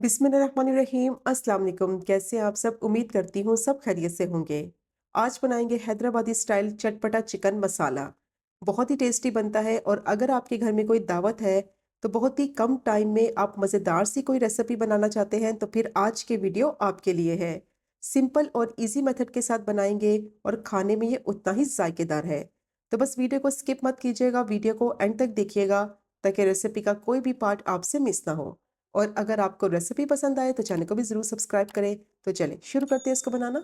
बिस्मिल्लाहिर्रहमानिर्रहीम। अस्सलाम वालेकुम। कैसे हैं आप सब? उम्मीद करती हूँ सब खैरियत से होंगे। आज बनाएंगे हैदराबादी स्टाइल चटपटा चिकन मसाला। बहुत ही टेस्टी बनता है और अगर आपके घर में कोई दावत है तो बहुत ही कम टाइम में आप मज़ेदार सी कोई रेसिपी बनाना चाहते हैं तो फिर आज के वीडियो आपके लिए है। सिंपल और इजी मेथड के साथ बनाएंगे और खाने में ये उतना ही जायकेदार है। तो बस वीडियो को स्किप मत कीजिएगा, वीडियो को एंड तक देखिएगा ताकि रेसिपी का कोई भी पार्ट आपसे मिस ना हो। और अगर आपको रेसिपी पसंद आए तो चैनल को भी ज़रूर सब्सक्राइब करें। तो चलें शुरू करते हैं इसको बनाना।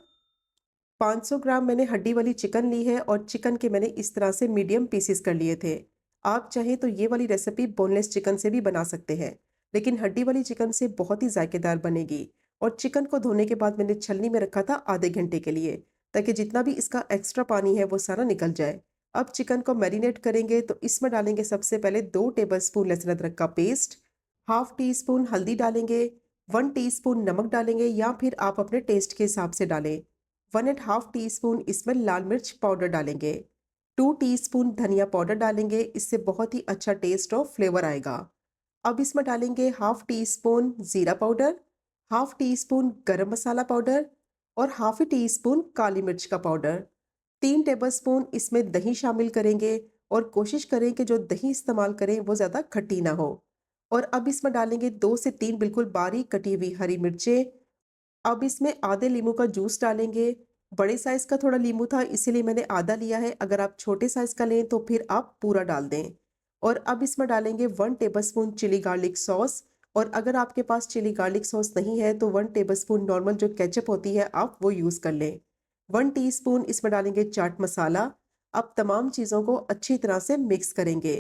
500 ग्राम मैंने हड्डी वाली चिकन ली है और चिकन के मैंने इस तरह से मीडियम पीसेस कर लिए थे। आप चाहें तो ये वाली रेसिपी बोनलेस चिकन से भी बना सकते हैं, लेकिन हड्डी वाली चिकन से बहुत ही जायकेदार बनेगी। और चिकन को धोने के बाद मैंने छलनी में रखा था आधे घंटे के लिए, ताकि जितना भी इसका एक्स्ट्रा पानी है वो सारा निकल जाए। अब चिकन को मैरिनेट करेंगे तो इसमें डालेंगे सबसे पहले 2 टेबल स्पून लहसुन अदरक का पेस्ट, हाफ टी स्पून हल्दी डालेंगे, 1 टीस्पून नमक डालेंगे या फिर आप अपने टेस्ट के हिसाब से डालें। 1.5 टीस्पून इसमें लाल मिर्च पाउडर डालेंगे। 2 टीस्पून धनिया पाउडर डालेंगे, इससे बहुत ही अच्छा टेस्ट और फ्लेवर आएगा। अब इसमें डालेंगे हाफ टी स्पून जीरा पाउडर, हाफ टी स्पून गरम मसाला पाउडर और हाफ टी स्पून काली मिर्च का पाउडर। 3 टेबल स्पून इसमें दही शामिल करेंगे और कोशिश करें कि जो दही इस्तेमाल करें वो ज़्यादा खट्टी ना हो। और अब इसमें डालेंगे 2 से 3 बिल्कुल बारीक कटी हुई हरी मिर्चें। अब इसमें आधे नींबू का जूस डालेंगे। बड़े साइज़ का थोड़ा नींबू था इसीलिए मैंने आधा लिया है, अगर आप छोटे साइज़ का लें तो फिर आप पूरा डाल दें। और अब इसमें डालेंगे 1 tablespoon chilli garlic sauce. और अगर आपके पास चिली गार्लिक सॉस नहीं है तो 1 टेबल स्पून नॉर्मल जो केचप होती है आप वो यूज़ कर लें। 1 टीस्पून इसमें डालेंगे चाट मसाला। अब तमाम चीज़ों को अच्छी तरह से मिक्स करेंगे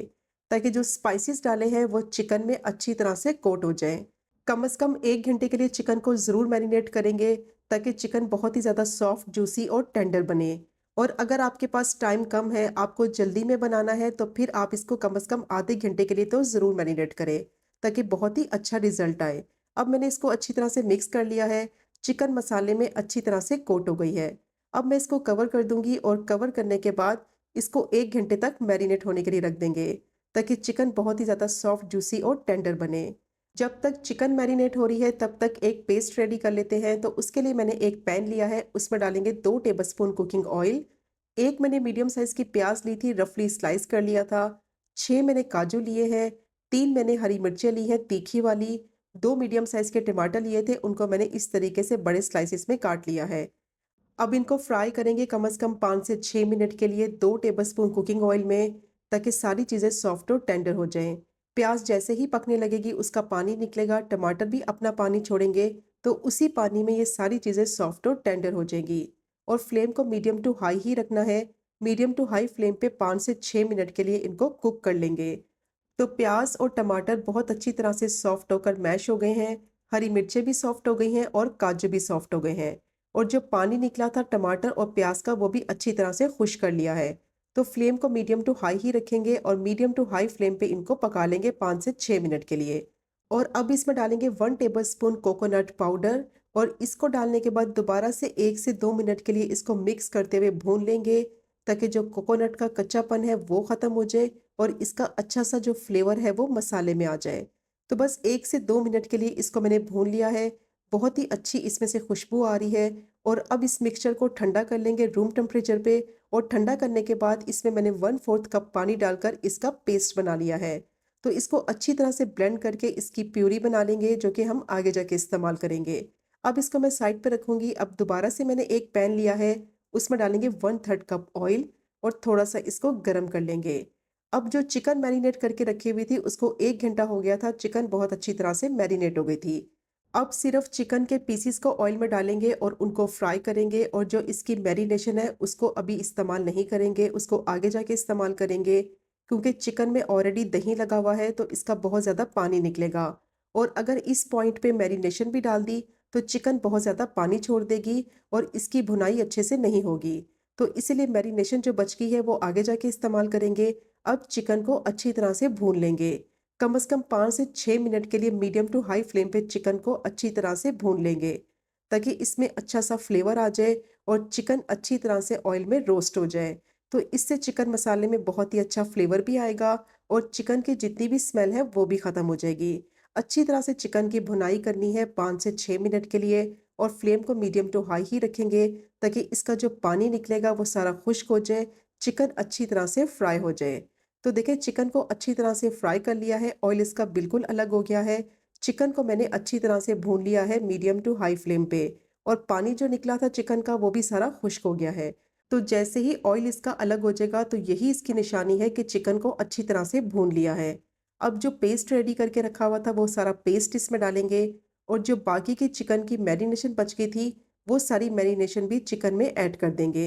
ताकि जो स्पाइसेस डाले हैं वो चिकन में अच्छी तरह से कोट हो जाएँ। कम से कम 1 घंटे के लिए चिकन को ज़रूर मैरिनेट करेंगे ताकि चिकन बहुत ही ज़्यादा सॉफ्ट, जूसी और टेंडर बने। और अगर आपके पास टाइम कम है, आपको जल्दी में बनाना है तो फिर आप इसको कम से कम आधे घंटे के लिए तो ज़रूर मैरिनेट करें ताकि बहुत ही अच्छा रिज़ल्ट आए। अब मैंने इसको अच्छी तरह से मिक्स कर लिया है, चिकन मसाले में अच्छी तरह से कोट हो गई है। अब मैं इसको कवर कर दूँगी और कवर करने के बाद इसको 1 घंटे तक मैरिनेट होने के लिए रख देंगे ताकि चिकन बहुत ही ज़्यादा सॉफ्ट, जूसी और टेंडर बने। जब तक चिकन मैरिनेट हो रही है तब तक एक पेस्ट रेडी कर लेते हैं। तो उसके लिए मैंने एक पैन लिया है, उसमें डालेंगे 2 टेबल स्पून कुकिंग ऑयल। एक मैंने मीडियम साइज की प्याज ली थी, रफली स्लाइस कर लिया था। 6 मैंने काजू लिए हैं। 3 मैंने हरी मिर्चें ली हैं तीखी वाली। 2 मीडियम साइज के टमाटर लिए थे, उनको मैंने इस तरीके से बड़े स्लाइसिस में काट लिया है। अब इनको फ्राई करेंगे कम से कम 5 से 6 मिनट के लिए 2 टेबल स्पून कुकिंग ऑयल में, ताकि सारी चीज़ें सॉफ्ट और टेंडर हो जाएं। प्याज जैसे ही पकने लगेगी उसका पानी निकलेगा, टमाटर भी अपना पानी छोड़ेंगे, तो उसी पानी में ये सारी चीज़ें सॉफ्ट और टेंडर हो जाएंगी। और फ्लेम को मीडियम टू हाई ही रखना है। मीडियम टू हाई फ्लेम पे 5 से 6 मिनट के लिए इनको कुक कर लेंगे। तो प्याज और टमाटर बहुत अच्छी तरह से सॉफ्ट होकर मैश हो गए हैं। हरी मिर्चें भी सॉफ्ट हो गई हैं और काजू भी सॉफ्ट हो गए हैं। और जो पानी निकला था टमाटर और प्याज का वो भी अच्छी तरह से खुश कर लिया है। तो फ्लेम को मीडियम टू हाई ही रखेंगे और मीडियम टू हाई फ्लेम पे इनको पका लेंगे 5 से 6 मिनट के लिए। और अब इसमें डालेंगे 1 टेबल स्पून कोकोनट पाउडर। और इसको डालने के बाद दोबारा से 1 से 2 मिनट के लिए इसको मिक्स करते हुए भून लेंगे ताकि जो कोकोनट का कच्चापन है वो ख़त्म हो जाए और इसका अच्छा सा जो फ्लेवर है वो मसाले में आ जाए। तो बस 1 से 2 मिनट के लिए इसको मैंने भून लिया है। बहुत ही अच्छी इसमें से खुशबू आ रही है। और अब इस मिक्सचर को ठंडा कर लेंगे रूम टेम्परेचर पे। और ठंडा करने के बाद इसमें मैंने 1/4 कप पानी डालकर इसका पेस्ट बना लिया है। तो इसको अच्छी तरह से ब्लेंड करके इसकी प्यूरी बना लेंगे जो कि हम आगे जाके इस्तेमाल करेंगे। अब इसको मैं साइड पे रखूंगी। अब दोबारा से मैंने एक पैन लिया है, उसमें डालेंगे 1/3 कप ऑयल और थोड़ा सा इसको गर्म कर लेंगे। अब जो चिकन मैरिनेट करके रखी हुई थी उसको 1 घंटा हो गया था, चिकन बहुत अच्छी तरह से मैरिनेट हो गई थी। अब सिर्फ चिकन के पीसीस को ऑयल में डालेंगे और उनको फ्राई करेंगे। और जो इसकी मैरिनेशन है उसको अभी इस्तेमाल नहीं करेंगे, उसको आगे जाके इस्तेमाल करेंगे, क्योंकि चिकन में ऑलरेडी दही लगा हुआ है तो इसका बहुत ज़्यादा पानी निकलेगा। और अगर इस पॉइंट पे मैरिनेशन भी डाल दी तो चिकन बहुत ज़्यादा पानी छोड़ देगी और इसकी भुनाई अच्छे से नहीं होगी। तो इसीलिए मैरिनेशन जो बच गई है वो आगे जाके इस्तेमाल करेंगे। अब चिकन को अच्छी तरह से भून लेंगे। कम से कम 5 से 6 मिनट के लिए मीडियम टू हाई फ्लेम पे चिकन को अच्छी तरह से भून लेंगे ताकि इसमें अच्छा सा फ्लेवर आ जाए और चिकन अच्छी तरह से ऑयल में रोस्ट हो जाए। तो इससे चिकन मसाले में बहुत ही अच्छा फ्लेवर भी आएगा और चिकन की जितनी भी स्मेल है वो भी ख़त्म हो जाएगी। अच्छी तरह से चिकन की भुनाई करनी है 5 से 6 मिनट के लिए और फ्लेम को मीडियम टू हाई ही रखेंगे ताकि इसका जो पानी निकलेगा वो सारा खुश्क हो जाए, चिकन अच्छी तरह से फ्राई हो जाए। तो देखिए चिकन को अच्छी तरह से फ्राई कर लिया है, ऑयल इसका बिल्कुल अलग हो गया है। चिकन को मैंने अच्छी तरह से भून लिया है मीडियम टू हाई फ्लेम पे और पानी जो निकला था चिकन का वो भी सारा खुश्क हो गया है। तो जैसे ही ऑयल इसका अलग हो जाएगा तो यही इसकी निशानी है कि चिकन को अच्छी तरह से भून लिया है। अब जो पेस्ट रेडी करके रखा हुआ था वो सारा पेस्ट इसमें डालेंगे और जो बाकी की चिकन की मैरिनेशन बच गई थी वो सारी मैरिनेशन भी चिकन में ऐड कर देंगे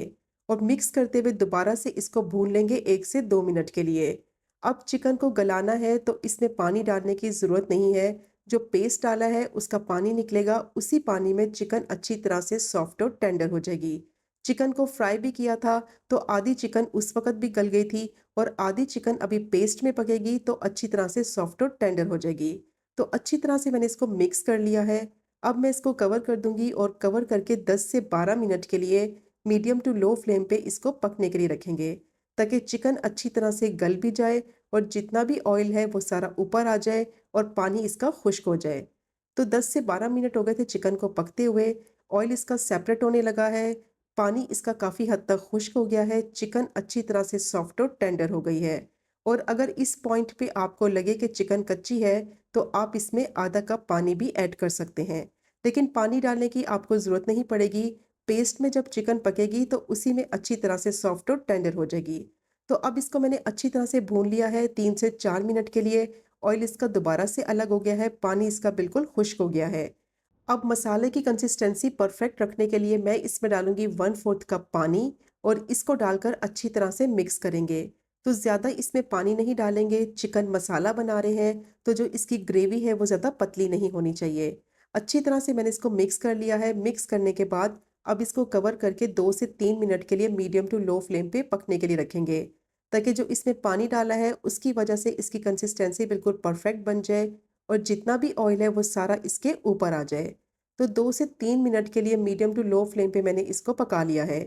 और मिक्स करते हुए दोबारा से इसको भून लेंगे 1 से 2 मिनट के लिए। अब चिकन को गलाना है तो इसमें पानी डालने की ज़रूरत नहीं है। जो पेस्ट डाला है उसका पानी निकलेगा, उसी पानी में चिकन अच्छी तरह से सॉफ्ट और टेंडर हो जाएगी। चिकन को फ्राई भी किया था तो आधी चिकन उस वक़्त भी गल गई थी और आधी चिकन अभी पेस्ट में पकेगी तो अच्छी तरह से सॉफ्ट और टेंडर हो जाएगी। तो अच्छी तरह से मैंने इसको मिक्स कर लिया है। अब मैं इसको कवर कर दूँगी और कवर करके 10 से 12 मिनट के लिए मीडियम टू लो फ्लेम पे इसको पकने के लिए रखेंगे, ताकि चिकन अच्छी तरह से गल भी जाए और जितना भी ऑयल है वो सारा ऊपर आ जाए और पानी इसका खुश्क हो जाए। तो 10 से 12 मिनट हो गए थे चिकन को पकते हुए, ऑयल इसका सेपरेट होने लगा है, पानी इसका काफ़ी हद तक खुश्क हो गया है, चिकन अच्छी तरह से सॉफ्ट और टेंडर हो गई है। और अगर इस पॉइंट पे आपको लगे कि चिकन कच्ची है, तो आप इसमें आधा कप पानी भी ऐड कर सकते हैं। लेकिन पानी डालने की आपको ज़रूरत नहीं पड़ेगी, पेस्ट में जब चिकन पकेगी तो उसी में अच्छी तरह से सॉफ्ट और टेंडर हो जाएगी। तो अब इसको मैंने अच्छी तरह से भून लिया है 3 से 4 मिनट के लिए, ऑयल इसका दोबारा से अलग हो गया है, पानी इसका बिल्कुल खुश्क हो गया है। अब मसाले की कंसिस्टेंसी परफेक्ट रखने के लिए मैं इसमें डालूंगी 1/4 कप पानी और इसको डालकर अच्छी तरह से मिक्स करेंगे। तो ज़्यादा इसमें पानी नहीं डालेंगे, चिकन मसाला बना रहे हैं तो जो इसकी ग्रेवी है वो ज़्यादा पतली नहीं होनी चाहिए। अच्छी तरह से मैंने इसको मिक्स कर लिया है। मिक्स करने के बाद अब इसको कवर करके 2 से 3 मिनट के लिए मीडियम टू लो फ्लेम पे पकने के लिए रखेंगे, ताकि जो इसमें पानी डाला है उसकी वजह से इसकी कंसिस्टेंसी बिल्कुल परफेक्ट बन जाए और जितना भी ऑयल है वो सारा इसके ऊपर आ जाए। तो 2 से 3 मिनट के लिए मीडियम टू लो फ्लेम पे मैंने इसको पका लिया है।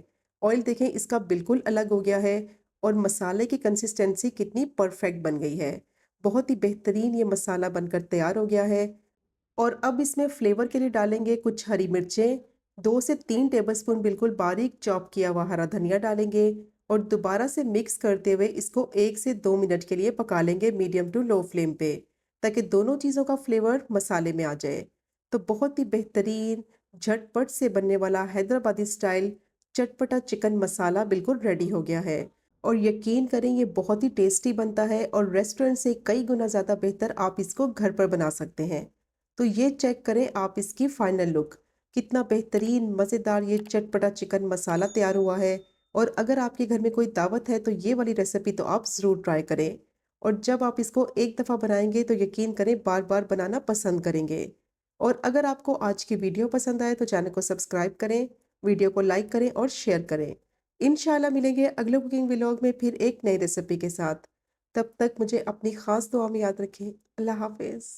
ऑयल देखें इसका बिल्कुल अलग हो गया है और मसाले की कंसिस्टेंसी कितनी परफेक्ट बन गई है। बहुत ही बेहतरीन ये मसाला बनकर तैयार हो गया है। और अब इसमें फ्लेवर के लिए डालेंगे कुछ हरी मिर्चें, 2 से 3 टेबलस्पून बिल्कुल बारीक चॉप किया हुआ हरा धनिया डालेंगे और दोबारा से मिक्स करते हुए इसको 1 से 2 मिनट के लिए पका लेंगे मीडियम टू लो फ्लेम पे, ताकि दोनों चीज़ों का फ्लेवर मसाले में आ जाए। तो बहुत ही बेहतरीन झटपट से बनने वाला हैदराबादी स्टाइल चटपटा चिकन मसाला बिल्कुल रेडी हो गया है। और यकीन करें ये बहुत ही टेस्टी बनता है और रेस्टोरेंट से कई गुना ज़्यादा बेहतर आप इसको घर पर बना सकते हैं। तो ये चेक करें आप इसकी फाइनल लुक, कितना बेहतरीन मज़ेदार ये चटपटा चिकन मसाला तैयार हुआ है। और अगर आपके घर में कोई दावत है तो ये वाली रेसिपी तो आप ज़रूर ट्राई करें। और जब आप इसको एक दफ़ा बनाएंगे तो यकीन करें बार बार बनाना पसंद करेंगे। और अगर आपको आज की वीडियो पसंद आए तो चैनल को सब्सक्राइब करें, वीडियो को लाइक करें और शेयर करें। इंशाल्लाह मिलेंगे अगले कुकिंग व्लॉग में फिर एक नई रेसिपी के साथ। तब तक मुझे अपनी ख़ास दुआ में याद रखें। अल्लाह हाफ़िज़।